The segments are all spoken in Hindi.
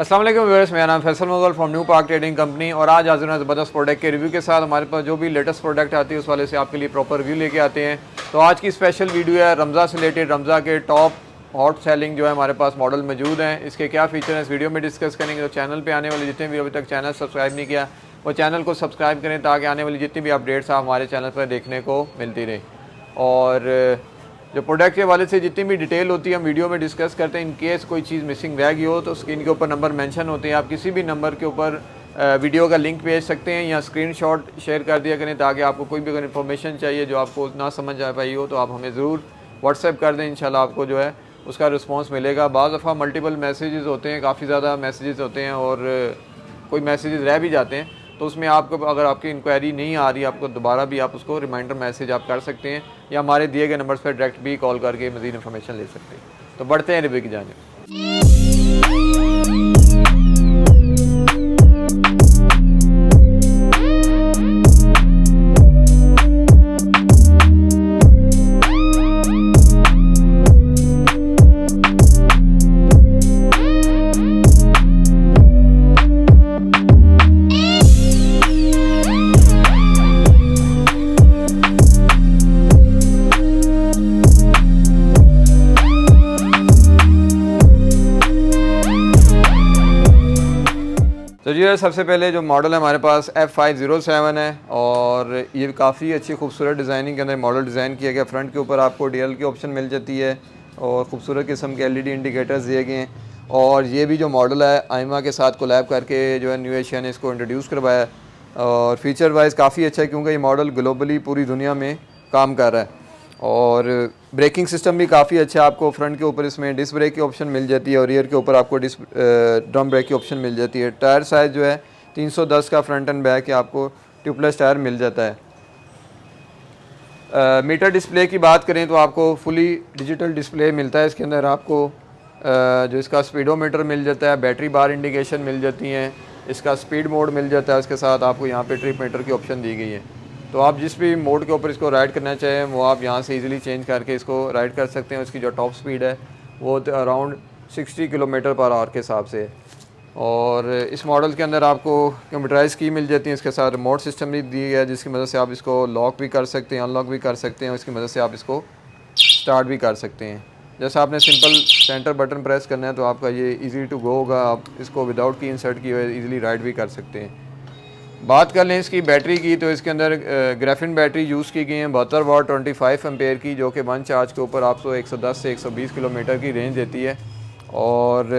अस्सलाम वालेकुम व्यूअर्स, मेरा नाम Faisal Mughal from new park trading company और आज हाजिर हैं ज़बरदस्त प्रोडक्ट के रिव्यू के साथ। हमारे पास जो भी लेटेस्ट प्रोडक्ट आती है उस वाले से आपके लिए प्रॉपर रिव्यू लेके आते हैं। तो आज की स्पेशल वीडियो है रमज़ा से रिलेटेड। रमज़ा के टॉप हॉट सेलिंग जो है हमारे पास मॉडल मौजूद हैं, इसके क्या फीचर हैं इस वीडियो में डिस्कस करेंगे। तो चैनल पर आने वाले जितने भी अभी तक चैनल सब्सक्राइब नहीं किया वो चैनल को सब्सक्राइब करें ताकि आने वाली जितनी भी अपडेट्स आप हमारे चैनल पर देखने को मिलती रहे। और जो प्रोडक्ट के वाले से जितनी भी डिटेल होती है हम वीडियो में डिस्कस करते हैं। इन केस कोई चीज़ मिसिंग रह गई हो तो स्क्रीन के ऊपर नंबर मेंशन होते हैं, आप किसी भी नंबर के ऊपर वीडियो का लिंक भेज सकते हैं या स्क्रीनशॉट शेयर कर दिया करें ताकि आपको कोई भी अगर इन्फॉर्मेशन चाहिए जो आपको ना समझ आ पाई हो तो आप हमें ज़रूर व्हाट्सएप कर दें। इंशाल्लाह आपको जो है उसका रिस्पॉन्स मिलेगा। बाज़ दफ़ा मल्टीपल मैसेजेस होते हैं, काफ़ी ज़्यादा मैसेजेस होते हैं और कोई मैसेजेस रह भी जाते हैं तो उसमें आपको अगर आपकी इंक्वायरी नहीं आ रही आपको दोबारा भी आप उसको रिमाइंडर मैसेज आप कर सकते हैं या हमारे दिए गए नंबर्स पर डायरेक्ट भी कॉल करके मज़ीद इन्फॉर्मेशन ले सकते हैं। तो बढ़ते हैं रिव्यू की जानिब। तो जी सबसे पहले जो मॉडल है हमारे पास F507 है और ये काफ़ी अच्छी खूबसूरत डिज़ाइनिंग के अंदर मॉडल डिज़ाइन किया गया। फ्रंट के ऊपर आपको DL की ऑप्शन मिल जाती है और ख़ूबसूरत किस्म के LED इंडिकेटर्स दिए गए हैं। और ये भी जो मॉडल है आइमा के साथ कोलैब करके जो है न्यू एशिया ने इसको इंट्रोड्यूस करवाया और फीचर वाइज काफ़ी अच्छा है क्योंकि ये मॉडल ग्लोबली पूरी दुनिया में काम कर रहा है। और ब्रेकिंग सिस्टम भी काफ़ी अच्छा है। आपको फ्रंट के ऊपर इसमें डिस्क ब्रेक की ऑप्शन मिल जाती है और रियर के ऊपर आपको ड्रम ब्रेक की ऑप्शन मिल जाती है। टायर साइज़ जो है 310 का फ्रंट एंड बैक है, आपको ट्यूबलेस टायर मिल जाता है। मीटर डिस्प्ले की बात करें तो आपको फुली डिजिटल डिस्प्ले मिलता है। इसके अंदर आपको जो इसका स्पीडोमीटर मिल जाता है, बैटरी बार इंडिकेशन मिल जाती हैं, इसका स्पीड मोड मिल जाता है। उसके साथ आपको यहाँ पे ट्रिप मीटर की ऑप्शन दी गई है। तो आप जिस भी मोड के ऊपर इसको राइड करना चाहें वो आप यहाँ से इजीली चेंज करके इसको राइड कर सकते हैं। उसकी जो टॉप स्पीड है वो अराउंड 60 किलोमीटर पर आवर के हिसाब से। और इस मॉडल के अंदर आपको कंप्यूटराइज की मिल जाती है। इसके साथ रिमोट सिस्टम भी दी गया है जिसकी मदद से आप इसको लॉक भी कर सकते हैं, अनलॉक भी कर सकते हैं। उसकी मदद से आप इसको स्टार्ट भी कर सकते हैं। जैसा आपने सिंपल सेंटर बटन प्रेस करना है तो आपका ये इजी टू गो होगा। आप इसको विदाउट की इंसर्ट किए हुए इजीली राइड भी कर सकते हैं। बात कर लें इसकी बैटरी की तो इसके अंदर ग्राफिन बैटरी यूज़ की गई है 72 वाट 25 एम्पेयर की, जो कि वन चार्ज के ऊपर आपको 110 से 120 किलोमीटर की रेंज देती है। और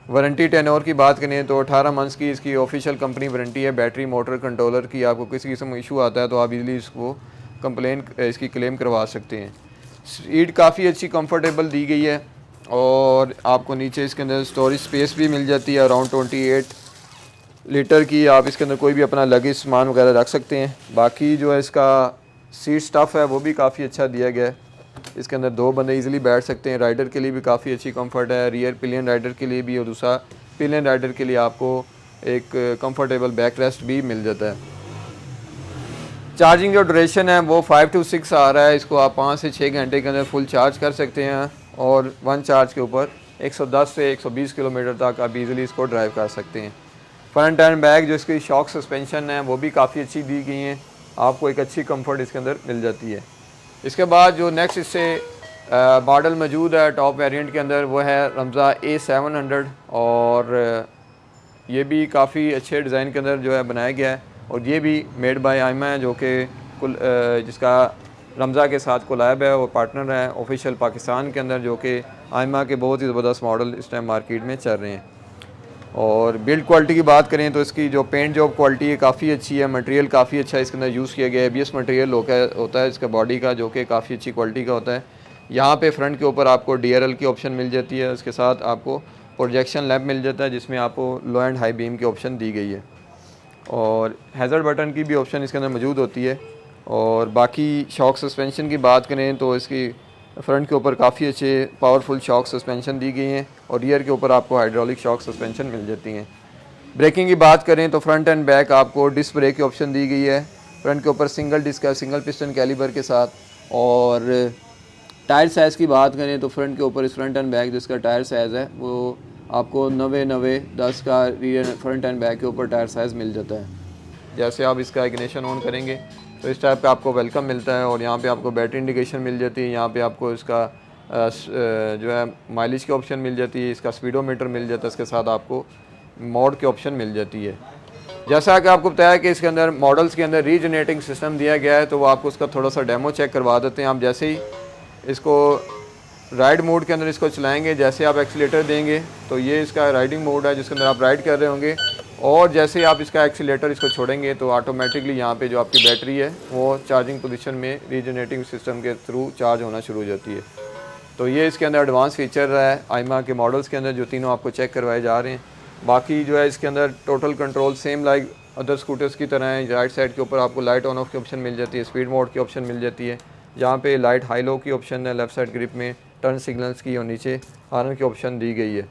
वारंटी टेन्योर की बात करें तो 18 मंथ्स की इसकी ऑफिशियल कंपनी वारंटी है। बैटरी मोटर कंट्रोलर की आपको किसी किस्म का इशू आता है तो आप इजीली इसको कंप्लेन इसकी क्लेम करवा सकते हैं। सीट काफ़ी अच्छी कंफर्टेबल दी गई है और आपको नीचे इसके अंदर स्टोरेज स्पेस भी मिल जाती है अराउंड 28 लीटर की। आप इसके अंदर कोई भी अपना लगेज सामान वगैरह रख सकते हैं। बाकी जो है इसका सीट स्टफ़ है वो भी काफ़ी अच्छा दिया गया है। इसके अंदर दो बंदे इजीली बैठ सकते हैं। राइडर के लिए भी काफ़ी अच्छी कंफर्ट है, रियर पिलियन राइडर के लिए भी और दूसरा पिलियन राइडर के लिए आपको एक कंफर्टेबल बैक रेस्ट भी मिल जाता है। चार्जिंग जो ड्यूरेशन है वो 5 to 6 आ रहा है। इसको आप 5 से 6 घंटे के अंदर फुल चार्ज कर सकते हैं और वन चार्ज के ऊपर 110 से 120 किलोमीटर तक आप इजीली इसको ड्राइव कर सकते हैं। फ्रंट एंड बैक जो इसकी शॉक सस्पेंशन है वो भी काफ़ी अच्छी दी गई हैं, आपको एक अच्छी कंफर्ट इसके अंदर मिल जाती है। इसके बाद जो नेक्स्ट इससे मॉडल मौजूद है टॉप वेरिएंट के अंदर वो है रमज़ा A700 और ये भी काफ़ी अच्छे डिज़ाइन के अंदर जो है बनाया गया है और ये भी मेड बाय आइमा है जो कि जिसका रमज़ा के साथ कोलैब है और पार्टनर है ऑफिशियल पाकिस्तान के अंदर, जो कि आइमा के बहुत ही ज़बरदस्त मॉडल इस टाइम मार्केट में चल रहे हैं। और बिल्ड क्वालिटी की बात करें तो इसकी जो पेंट जॉब क्वालिटी है काफ़ी अच्छी है, मटेरियल काफ़ी अच्छा है इसके अंदर यूज़ किया गया है। ABS मटेरियल होता है इसका बॉडी का, जो कि काफ़ी अच्छी क्वालिटी का होता है। यहाँ पे फ्रंट के ऊपर आपको DRL की ऑप्शन मिल जाती है, उसके साथ आपको प्रोजेक्शन लैंप मिल जाता है जिसमें आपको लो एंड हाई बीम की ऑप्शन दी गई है और हैज़र्ड बटन की भी ऑप्शन इसके अंदर मौजूद होती है। और बाकी शॉक सस्पेंशन की बात करें तो इसकी फ्रंट के ऊपर काफ़ी अच्छे पावरफुल शॉक सस्पेंशन दी गई हैं और रियर के ऊपर आपको हाइड्रोलिक शॉक सस्पेंशन मिल जाती हैं। ब्रेकिंग की बात करें तो फ्रंट एंड बैक आपको डिस्क ब्रेक की ऑप्शन दी गई है। फ्रंट के ऊपर सिंगल डिस्क है, सिंगल पिस्टन कैलिबर के साथ। और टायर साइज़ की बात करें तो फ्रंट के ऊपर इस फ्रंट एंड बैक जिसका टायर साइज़ है वो आपको 90-90-10 का रियर फ्रंट एंड बैक के ऊपर टायर साइज़ मिल जाता है। जैसे आप इसका इग्निशन ऑन करेंगे तो इस टाइप का आपको वेलकम मिलता है और यहाँ पे आपको बैटरी इंडिकेशन मिल जाती है। यहाँ पे आपको इसका जो है माइलेज की ऑप्शन मिल जाती है, इसका स्पीडोमीटर मिल जाता है, इसके साथ आपको मोड की ऑप्शन मिल जाती है। जैसा कि आपको बताया कि इसके अंदर मॉडल्स के अंदर रीजनरेटिंग सिस्टम दिया गया है, तो वो आपको उसका थोड़ा सा डेमो चेक करवा देते हैं। आप जैसे ही इसको राइड मोड के अंदर इसको चलाएंगे, जैसे आप एक्सीलेटर देंगे तो ये इसका राइडिंग मोड है जिसके अंदर आप राइड कर रहे होंगे, और जैसे ही आप इसका एक्सीलेटर इसको छोड़ेंगे तो ऑटोमेटिकली यहाँ पे जो आपकी बैटरी है वो चार्जिंग पोजीशन में रीजनरेटिंग सिस्टम के थ्रू चार्ज होना शुरू हो जाती है। तो ये इसके अंदर एडवांस फीचर है आइमा के मॉडल्स के अंदर, जो तीनों आपको चेक करवाए जा रहे हैं। बाकी जो है इसके अंदर total control same like other scooters की तरह है। राइट साइड के ऊपर आपको लाइट ऑन ऑफ की ऑप्शन मिल जाती है, स्पीड मोड की ऑप्शन मिल जाती है, यहाँ पे लाइट हाई लो की ऑप्शन है, लेफ्ट साइड ग्रिप में टर्न सिग्नल्स की और नीचे हॉर्न की ऑप्शन दी गई है।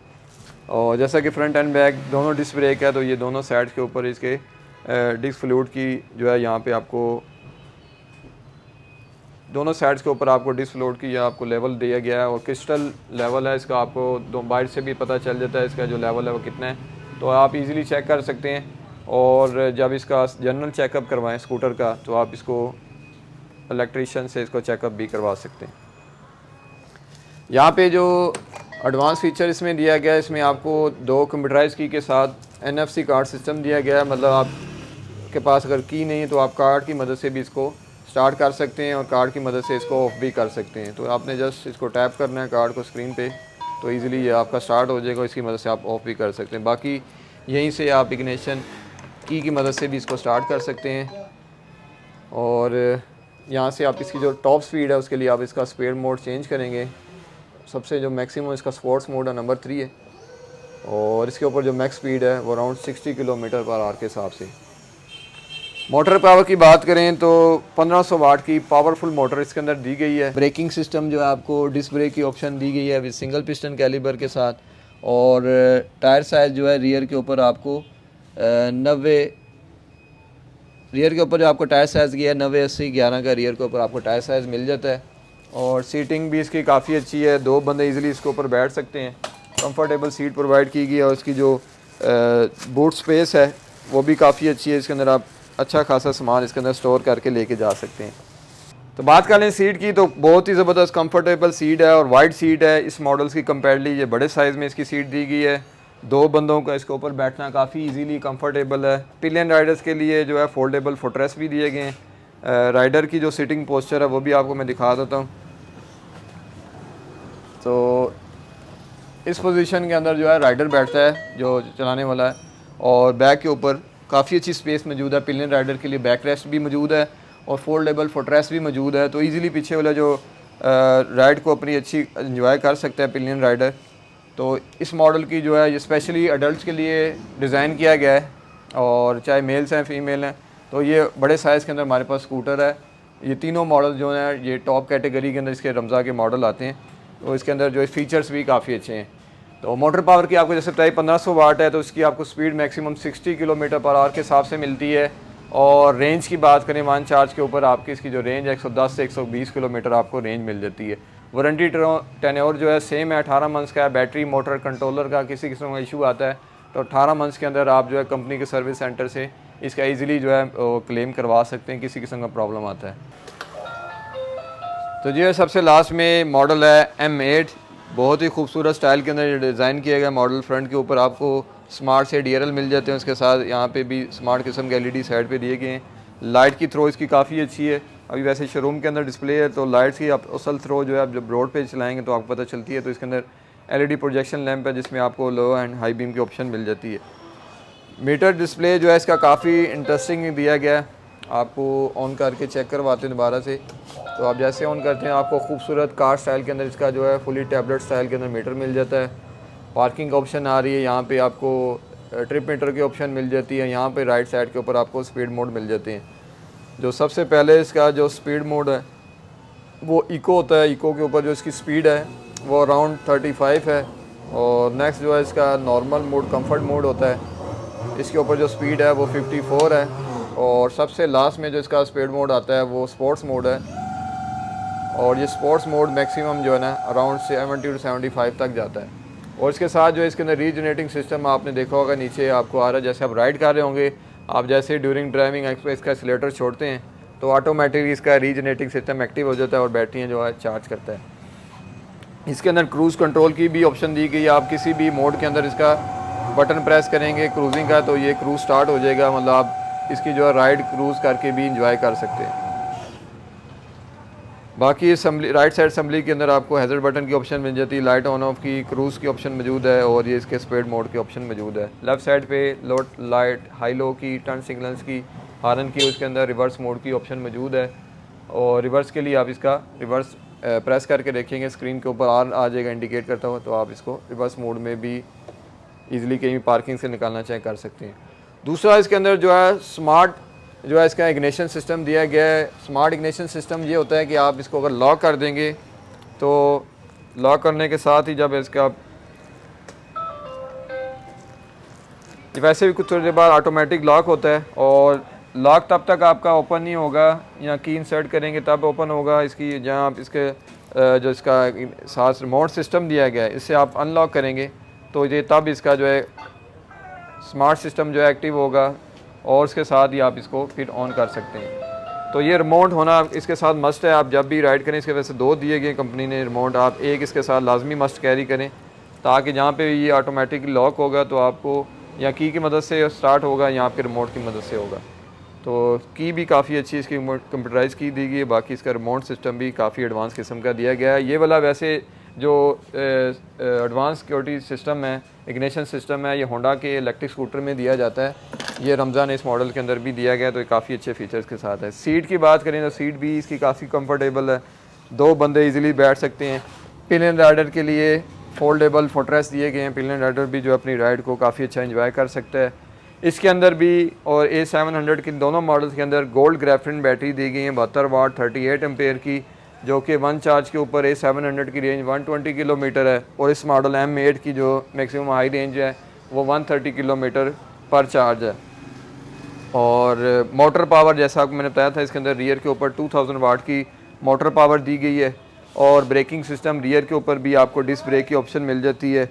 और जैसा कि फ्रंट एंड बैक दोनों डिस्क ब्रेक है, तो ये दोनों साइड के ऊपर इसके डिस्क फ्लूइड की जो है यहाँ पे आपको दोनों साइड्स के ऊपर आपको डिस्क फ्लूइड की आपको लेवल दिया गया है और क्रिस्टल लेवल है इसका, आपको दो बाइट से भी पता चल जाता है इसका जो लेवल है वो कितना है, तो आप इजीली चेक कर सकते हैं। और जब इसका जनरल चेकअप करवाएं स्कूटर का तो आप इसको इलेक्ट्रीशियन से इसको चेकअप भी करवा सकते हैं। यहाँ पे जो एडवांस फीचर इसमें दिया गया है, इसमें आपको 2 कंप्यूटराइज की के साथ NFC कार्ड सिस्टम दिया गया है। मतलब आपके पास अगर की नहीं है तो आप कार्ड की मदद से भी इसको स्टार्ट कर सकते हैं और कार्ड की मदद से इसको ऑफ भी कर सकते हैं। तो आपने जस्ट इसको टैप करना है कार्ड को स्क्रीन पे, तो इजीली ये आपका स्टार्ट हो जाएगा, इसकी मदद से आप ऑफ भी कर सकते हैं। बाकी यहीं से आप इग्निशन की मदद से भी इसको स्टार्ट कर सकते हैं। और यहाँ से आप इसकी जो टॉप स्पीड है उसके लिए आप इसका स्पीड मोड चेंज करेंगे। सबसे जो मैक्सिमम इसका स्पोर्ट्स मोड है नंबर 3 है, और इसके ऊपर जो मैक्स स्पीड है वो अराउंड 60 किलोमीटर पर आवर के हिसाब से। मोटर पावर की बात करें तो 1500 वाट की पावरफुल मोटर इसके अंदर दी गई है। ब्रेकिंग सिस्टम जो है आपको डिस्क ब्रेक की ऑप्शन दी गई है विद सिंगल पिस्टन कैलिबर के साथ। और टायर साइज़ जो है रियर के ऊपर आपको 90 रियर के ऊपर जो आपको टायर साइज़ किया है 90-80-11 का रियर के ऊपर आपको टायर साइज़ मिल जाता है। और सीटिंग भी इसकी काफ़ी अच्छी है, 2 बंदे इजीली इसके ऊपर बैठ सकते हैं। कंफर्टेबल सीट प्रोवाइड की गई है और इसकी जो बूट स्पेस है वो भी काफ़ी अच्छी है। इसके अंदर आप अच्छा खासा सामान इसके अंदर स्टोर करके लेके जा सकते हैं। तो बात कर लें सीट की, तो बहुत ही ज़बरदस्त कंफर्टेबल सीट है और वाइड सीट है। इस मॉडल्स की कंपेरेटिवली ये बड़े साइज़ में इसकी सीट दी गई है। 2 बंदों का इसके ऊपर बैठना काफ़ी इजीली कंफर्टेबल है। पिलियन राइडर्स के लिए जो है फोल्डेबल फुटरेस्ट भी दिए गए हैं। राइडर की जो सिटिंग पोस्चर है वो भी आपको मैं दिखा देता हूँ। तो इस पोजीशन के अंदर जो है राइडर बैठता है जो चलाने वाला है, और बैक के ऊपर काफ़ी अच्छी स्पेस मौजूद है। पिलियन राइडर के लिए बैक रेस्ट भी मौजूद है और फोल्डेबल फुटरेस्ट भी मौजूद है, तो इजीली पीछे वाला जो राइड को अपनी अच्छी इंजॉय कर सकता है पिलियन राइडर। तो इस मॉडल की जो है ये स्पेशली अडल्ट के लिए डिज़ाइन किया गया है, और चाहे मेल्स हैं फीमेल हैं, तो ये बड़े साइज़ के अंदर हमारे पास स्कूटर है। ये तीनों मॉडल जो हैं ये टॉप कैटेगरी के अंदर इसके रमज़ा के मॉडल आते हैं, तो इसके अंदर जो फीचर्स भी काफ़ी अच्छे हैं। तो मोटर पावर की आपको जैसे बताइए 1500 वाट है, तो इसकी आपको speed maximum 60 kilometre per hour के हिसाब से मिलती है। और रेंज की बात करें वन चार्ज के ऊपर आपकी इसकी जो रेंज है 110 से 120 किलोमीटर आपको रेंज मिल जाती है। वारंटी टेन्योर जो है सेम है, 18 मंथ्स का है। बैटरी मोटर कंट्रोलर का किसी किस्म का इशू आता है तो 18 मंथ्स के अंदर आप जो है कंपनी के सर्विस सेंटर से इसका ईज़िली जो है क्लेम करवा सकते हैं किसी किस्म का प्रॉब्लम आता है। तो जो है सबसे लास्ट में मॉडल है M8, बहुत ही खूबसूरत स्टाइल के अंदर डिज़ाइन किया गया मॉडल। फ्रंट के ऊपर आपको स्मार्ट से DRL मिल जाते हैं, उसके साथ यहाँ पे भी स्मार्ट किस्म के LED साइड पे दिए गए हैं। लाइट की थ्रो इसकी काफ़ी अच्छी है। अभी वैसे शोरूम के अंदर डिस्प्ले है, तो लाइट्स की आप असल थ्रो जो है आप जब रोड पे चलाएंगे तो आपको पता चलती है। तो इसके अंदर LED प्रोजेक्शन लैंप है जिसमें आपको लो एंड हाई बीम की ऑप्शन मिल जाती है। मीटर डिस्प्ले जो है इसका काफ़ी इंटरेस्टिंग दिया गया है, आपको ऑन करके चेक करवाते हैं दोबारा से। तो आप जैसे ऑन करते हैं आपको खूबसूरत कार स्टाइल के अंदर इसका जो है फुली टैबलेट स्टाइल के अंदर मीटर मिल जाता है। पार्किंग का ऑप्शन आ रही है, यहाँ पे आपको ट्रिप मीटर की ऑप्शन मिल जाती है। यहाँ पे राइट साइड के ऊपर आपको स्पीड मोड मिल जाते हैं। जो सबसे पहले इसका जो स्पीड मोड है वो इको होता है। इको के ऊपर जो इसकी स्पीड है वो अराउंड 35 है। और नेक्स्ट जो है इसका नॉर्मल मोड कंफर्ट मोड होता है, इसके ऊपर जो स्पीड है वो 54 है। और सबसे लास्ट में जो इसका स्पीड मोड आता है वो स्पोर्ट्स मोड है, और ये स्पोर्ट्स मोड मैक्सिमम जो है ना अराउंड 70 to 75 तक जाता है। और इसके साथ जो है इसके अंदर रीजनरेटिंग सिस्टम आपने देखा होगा नीचे आपको आ रहा है, जैसे आप राइड कर रहे होंगे, आप जैसे ड्यूरिंग ड्राइविंग एक्सप्रेस का एक्सीलेटर छोड़ते हैं तो ऑटोमेटिकली इसका रीजनरेटिंग सिस्टम एक्टिव हो जाता है और बैटरियाँ जो है चार्ज करता है। इसके अंदर क्रूज़ कंट्रोल की भी ऑप्शन दी गई है, आप किसी भी मोड के अंदर इसका बटन प्रेस करेंगे क्रूजिंग का तो ये क्रूज़ स्टार्ट हो जाएगा, मतलब आप इसकी जो है राइड क्रूज़ करके भी इंजॉय कर सकते हैं। बाकी असम्बली राइट साइड असम्बली के अंदर आपको हैज़र्ड बटन की ऑप्शन मिल जाती है, लाइट ऑन ऑफ की, क्रूज़ की ऑप्शन मौजूद है और ये इसके स्पीड मोड की ऑप्शन मौजूद है। लेफ़्ट साइड पे लो लाइट हाई लो की, टर्न सिग्नल्स की, हॉर्न की, उसके अंदर रिवर्स मोड की ऑप्शन मौजूद है और रिवर्स के लिए आप इसका रिवर्स प्रेस करके देखेंगे स्क्रीन के ऊपर आ जाएगा इंडिकेट करता हुआ, तो आप इसको रिवर्स मोड में भी ईज़िली कहीं पार्किंग से निकालना चाहें कर सकते हैं। दूसरा इसके अंदर जो है स्मार्ट जो है इसका इग्निशन सिस्टम दिया गया है। स्मार्ट इग्निशन सिस्टम ये होता है कि आप इसको अगर लॉक कर देंगे तो लॉक करने के साथ ही जब इसका वैसे भी कुछ थोड़ी देर बाद ऑटोमेटिक लॉक होता है और लॉक तब तक आपका ओपन नहीं होगा या की इंसर्ट करेंगे तब ओपन होगा। इसकी जहाँ आप इसके जो इसका साथ रिमोट सिस्टम दिया गया है इससे आप अनलॉक करेंगे तो ये तब इसका जो है स्मार्ट सिस्टम जो है एक्टिव होगा और उसके साथ ही आप इसको फिर ऑन कर सकते हैं। तो ये रिमोट होना इसके साथ मस्ट है, आप जब भी राइड करें इसके वैसे 2 दिए गए कंपनी ने रिमोट, आप एक इसके साथ लाजमी मस्ट कैरी करें ताकि जहाँ पे ये ऑटोमेटिकली लॉक होगा तो आपको या की मदद से स्टार्ट होगा या आपके रिमोट की मदद से होगा। तो की भी काफ़ी अच्छी इसकी कंप्यूटराइज की दी गई है, बाकी इसका रिमोट सिस्टम भी काफ़ी एडवांस किस्म का दिया गया है। ये वाला वैसे जो एडवांस सिक्योरिटी सिस्टम है, इग्निशन सिस्टम है, ये होंडा के इलेक्ट्रिक स्कूटर में दिया जाता है, ये रमज़ान इस मॉडल के अंदर भी दिया गया है, तो ये काफ़ी अच्छे फीचर्स के साथ है। सीट की बात करें तो सीट भी इसकी काफ़ी कंफर्टेबल है, 2 बंदे इजीली बैठ सकते हैं। पिलियन राइडर के लिए फोल्डेबल फुटरेस्ट दिए गए हैं, पिलियन राइडर भी जो अपनी राइड को काफ़ी अच्छा इंजॉय कर सकता है। इसके अंदर भी और A700 के दोनों मॉडल्स के अंदर गोल्ड ग्राफिन बैटरी दी गई है 72 वाट 38 एम्पेयर की, जो कि 1 चार्ज के ऊपर A700 की रेंज 120 किलोमीटर है और इस मॉडल M8 की जो मैक्सिमम हाई रेंज है वो 130 किलोमीटर पर चार्ज है। और मोटर पावर जैसा आपको मैंने बताया था इसके अंदर रियर के ऊपर 2000 वाट की मोटर पावर दी गई है और ब्रेकिंग सिस्टम रियर के ऊपर भी आपको डिस्क ब्रेक की ऑप्शन मिल जाती है।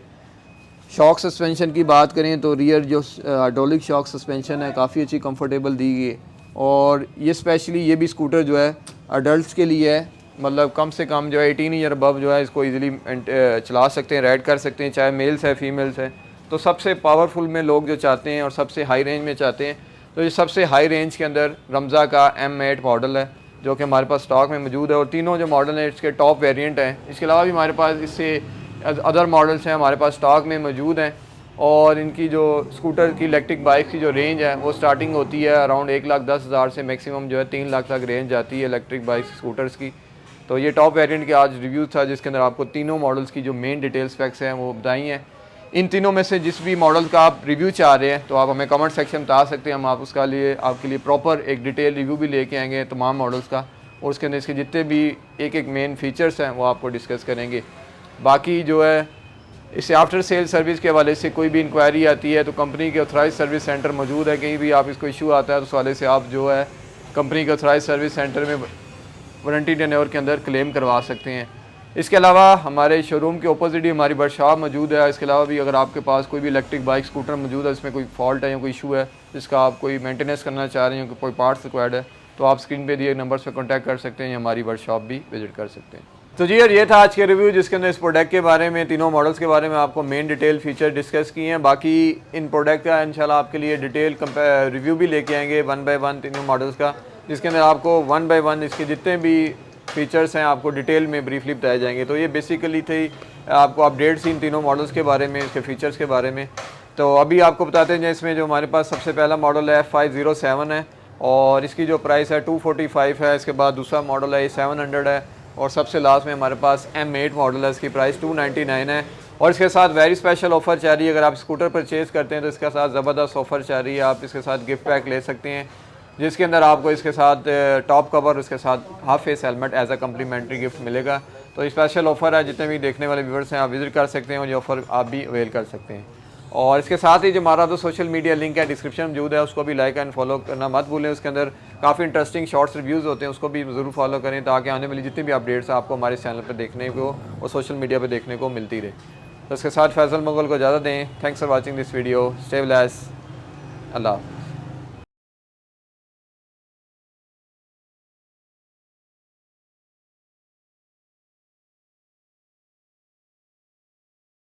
शॉक सस्पेंशन की बात करें तो रियर जो हाइड्रोलिक शॉक सस्पेंशन है काफ़ी अच्छी कंफर्टेबल दी गई है और ये स्पेशली ये भी स्कूटर जो है अडल्ट्स के लिए है, मतलब कम से कम जो है 18 ईयर अबव जो है इसको इजीली चला सकते हैं, राइड कर सकते हैं, चाहे मेल्स है फीमेल्स है। तो सबसे पावरफुल में लोग जो चाहते हैं और सबसे हाई रेंज में चाहते हैं तो ये सबसे हाई रेंज के अंदर रमज़ा का M8 मॉडल है जो कि हमारे पास स्टॉक में मौजूद है और तीनों जो मॉडल हैं इसके टॉप वेरिएंट हैं। इसके अलावा भी हमारे पास इससे अदर मॉडल्स हैं हमारे पास स्टॉक में मौजूद हैं और इनकी जो स्कूटर की इलेक्ट्रिक बाइक की जो रेंज है वो स्टार्टिंग होती है अराउंड 1,10,000 से मैक्सिमम जो है 3 लाख तक रेंज आती है इलेक्ट्रिक बाइक स्कूटर्स की। तो ये टॉप वेरिएंट के आज रिव्यू था जिसके अंदर आपको तीनों मॉडल्स की जो मेन डिटेल स्पेक्स हैं वो बताई हैं। इन तीनों में से जिस भी मॉडल का आप रिव्यू चाह रहे हैं तो आप हमें कमेंट सेक्शन में बता सकते हैं, हम आप उसका लिए आपके लिए प्रॉपर एक डिटेल रिव्यू भी लेके आएंगे तमाम मॉडल्स का और उसके अंदर इसके जितने भी एक एक मेन फीचर्स हैं वो आपको डिस्कस करेंगे। बाकी जो है इससे आफ्टर सेल सर्विस के हवाले से कोई भी इंक्वायरी आती है तो कंपनी के ऑथराइज सर्विस सेंटर मौजूद है, कहीं भी आप इसको इशू आता है तो उस वाले से आप जो है कंपनी के ऑथराइज सर्विस सेंटर में वारंटी टेन्योर के अंदर क्लेम करवा सकते हैं। इसके अलावा हमारे शोरूम के अपोजिट ही हमारी वर्कशॉप मौजूद है। इसके अलावा भी अगर आपके पास कोई भी इलेक्ट्रिक बाइक स्कूटर मौजूद है इसमें कोई फॉल्ट है या कोई इशू है जिसका आप कोई मेंटेनेंस करना चाह रहे हैं, कोई पार्ट्स रिक्वायर्ड है तो आप स्क्रीन पे दिए नंबर्स पे कांटेक्ट कर सकते हैं या हमारी वर्कशॉप भी विजिट कर सकते हैं। तो जी यार ये था आज के रिव्यू जिसके अंदर इस प्रोडक्ट के बारे में तीनों मॉडल्स के बारे में आपको मेन डिटेल फीचर डिस्कस किए हैं। बाकी इन प्रोडक्ट का इंशाल्लाह आपके लिए डिटेल रिव्यू भी लेके आएंगे 1 बाय 1 तीनों मॉडल्स का, जिसके अंदर आपको 1 बाय 1 इसके जितने भी फीचर्स हैं आपको डिटेल में ब्रीफली बताए जाएंगे। तो ये बेसिकली थी आपको अपडेट्स इन तीनों मॉडल्स के बारे में, इसके फीचर्स के बारे में। तो अभी आपको बताते हैं इसमें जो हमारे पास सबसे पहला मॉडल है F507 है और इसकी जो प्राइस है 245 है। इसके बाद दूसरा मॉडल है A700 है और सबसे लास्ट में हमारे पास M8 मॉडल है, इसकी प्राइस 299 है। और इसके साथ वेरी स्पेशल ऑफर चाह रही है, अगर आप स्कूटर परचेज़ करते हैं तो इसके साथ ज़बरदस्त ऑफर चाह रही है, आप इसके साथ गिफ्ट पैक ले सकते हैं जिसके अंदर आपको इसके साथ टॉप कवर उसके साथ half face helmet as a complimentary gift मिलेगा। तो ये स्पेशल ऑफर है, जितने भी देखने वाले व्यूअर्स हैं आप विजिट कर सकते हैं और ये ऑफर आप भी अवेल कर सकते हैं। और इसके साथ ही जो हमारा तो सोशल मीडिया लिंक है डिस्क्रिप्शन मौजूद है, उसको भी लाइक एंड फॉलो करना मत भूलें। उसके अंदर काफ़ी इंटरेस्टिंग शॉर्ट्स रिव्यूज़ होते हैं, उसको भी ज़रूर फॉलो करें ताकि आने वाली जितनी भी अपडेट्स आपको हमारे चैनल पर देखने को और सोशल मीडिया पर देखने को मिलती रहे। तो इसके साथ फैसल मुगल को इजाज़त दें। Thanks for watching this video. Stay blessed. Allah.